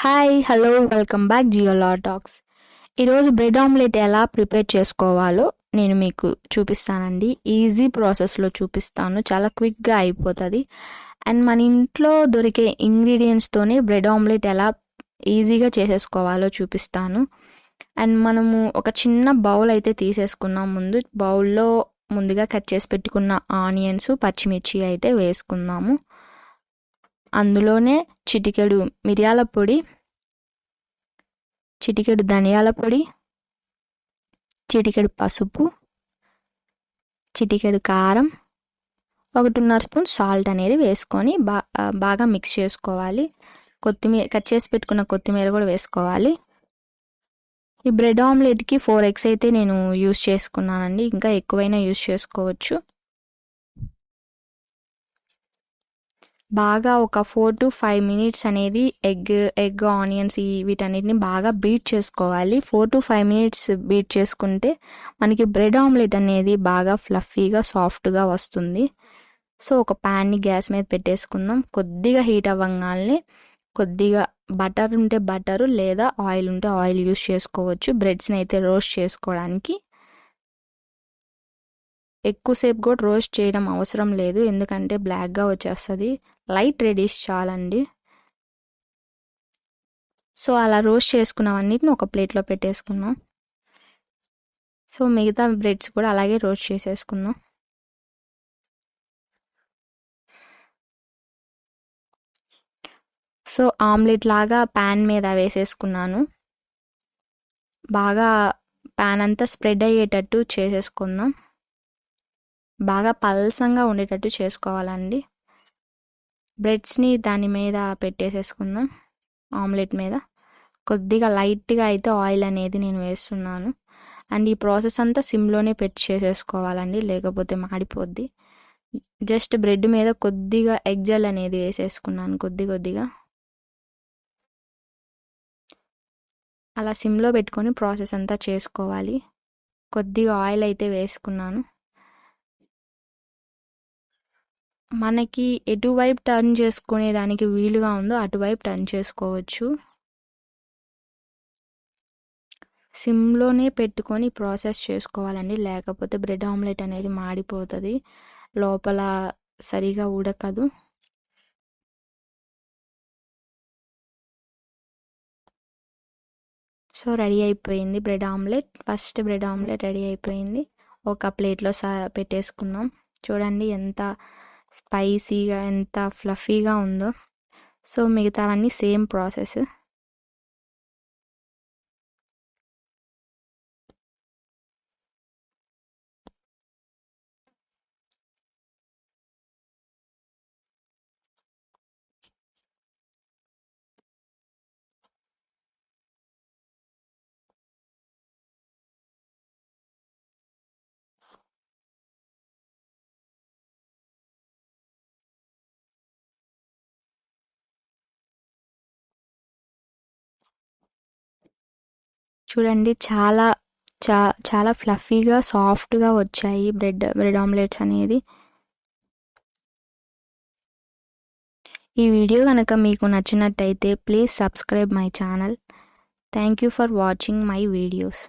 Hi hello welcome back జియోలా talks. ఈరోజు bread omelette ఎలా ప్రిపేర్ చేసుకోవాలో నేను మీకు చూపిస్తానండి. ఈజీ ప్రాసెస్లో చూపిస్తాను, చాలా క్విక్గా అయిపోతుంది. అండ్ మన ఇంట్లో దొరికే ఇంగ్రీడియంట్స్తోనే బ్రెడ్ ఆమ్లెట్ ఎలా ఈజీగా చేసేసుకోవాలో చూపిస్తాను. అండ్ మనము ఒక చిన్న బౌల్ అయితే తీసేసుకున్నాం. బౌల్లో ముందుగా కట్ చేసి పెట్టుకున్న ఆనియన్స్, పచ్చిమిర్చి అయితే వేసుకుందాము. అందులోనే చిటికెడు మిరియాల పొడి, చిటికెడు ధనియాల పొడి, చిటికెడు పసుపు, చిటికెడు కారం, 1.5 స్పూన్ సాల్ట్ అనేది వేసుకొని బాగా మిక్స్ చేసుకోవాలి. కట్ చేసి పెట్టుకున్న కొత్తిమీర కూడా వేసుకోవాలి. ఈ బ్రెడ్ ఆమ్లెట్కి 4 eggs అయితే నేను యూస్ చేసుకున్నానండి, ఇంకా ఎక్కువైనా యూస్ చేసుకోవచ్చు. బాగా ఒక 4 to 5 minutes అనేది ఎగ్ ఆనియన్స్ వీటన్నిటిని బాగా బీట్ చేసుకోవాలి. 4 to 5 minutes బీట్ చేసుకుంటే మనకి బ్రెడ్ ఆమ్లెట్ అనేది బాగా ఫ్లఫీగా సాఫ్ట్గా వస్తుంది. సో ఒక ప్యాన్ని గ్యాస్ మీద పెట్టేసుకుందాం. కొద్దిగా హీట్ అవ్వగానే కొద్దిగా బటర్ ఉంటే బటరు లేదా ఆయిల్ ఉంటే ఆయిల్ యూస్ చేసుకోవచ్చు బ్రెడ్స్ని అయితే రోస్ట్ చేసుకోవడానికి. ఎక్కువసేపు కూడా రోస్ట్ చేయడం అవసరం లేదు, ఎందుకంటే బ్లాక్గా వచ్చేస్తుంది. లైట్ రెడిష్ చాలండి. సో అలా రోస్ట్ చేసుకున్నవన్నిటిని ఒక ప్లేట్లో పెట్టేసుకున్నాం. సో మిగతా బ్రెడ్స్ కూడా అలాగే రోస్ట్ చేసేసుకుందాం. సో ఆమ్లెట్ లాగా ప్యాన్ మీద వేసేసుకున్నాను. బాగా ప్యాన్ అంతా స్ప్రెడ్ అయ్యేటట్టు చేసేసుకుందాం. బాగా పల్సంగా ఉండేటట్టు చేసుకోవాలండి. బ్రెడ్స్ని దాని మీద పెట్టేసేసుకుందాం. ఆమ్లెట్ మీద కొద్దిగా లైట్గా అయితే ఆయిల్ అనేది నేను వేస్తున్నాను. అండ్ ఈ ప్రాసెస్ అంతా సిమ్లోనే పెట్టి చేసేసుకోవాలండి, లేకపోతే మాడిపోద్ది. జస్ట్ బ్రెడ్ మీద కొద్దిగా ఎగ్ జెల్ అనేది వేసేసుకున్నాను, కొద్దిగా అలా సిమ్లో పెట్టుకొని ప్రాసెస్ అంతా చేసుకోవాలి. కొద్దిగా ఆయిల్ అయితే వేసుకున్నాను. మనకి ఎటువైపు టర్న్ చేసుకునే దానికి వీలుగా ఉందో అటువైపు టర్న్ చేసుకోవచ్చు. సిమ్లోనే పెట్టుకొని ప్రాసెస్ చేసుకోవాలండి, లేకపోతే బ్రెడ్ ఆమ్లెట్ అనేది మాడిపోతుంది, లోపల సరిగా ఉడకదు. సో రెడీ అయిపోయింది bread omelette. First bread omelette ready అయిపోయింది. ఒక ప్లేట్లో పెట్టేసుకుందాం. చూడండి ఎంత స్పైసీగా ఎంత ఫ్లఫీగా ఉందో. సో మిగతావన్నీ సేమ్ ప్రాసెస్. చూడండి చాలా ఫ్లఫీగా సాఫ్ట్గా వచ్చాయి బ్రెడ్ ఆమ్లెట్స్ అనేది. ఈ వీడియో కనుక మీకు నచ్చినట్టయితే please subscribe my channel. Thank you for watching my videos.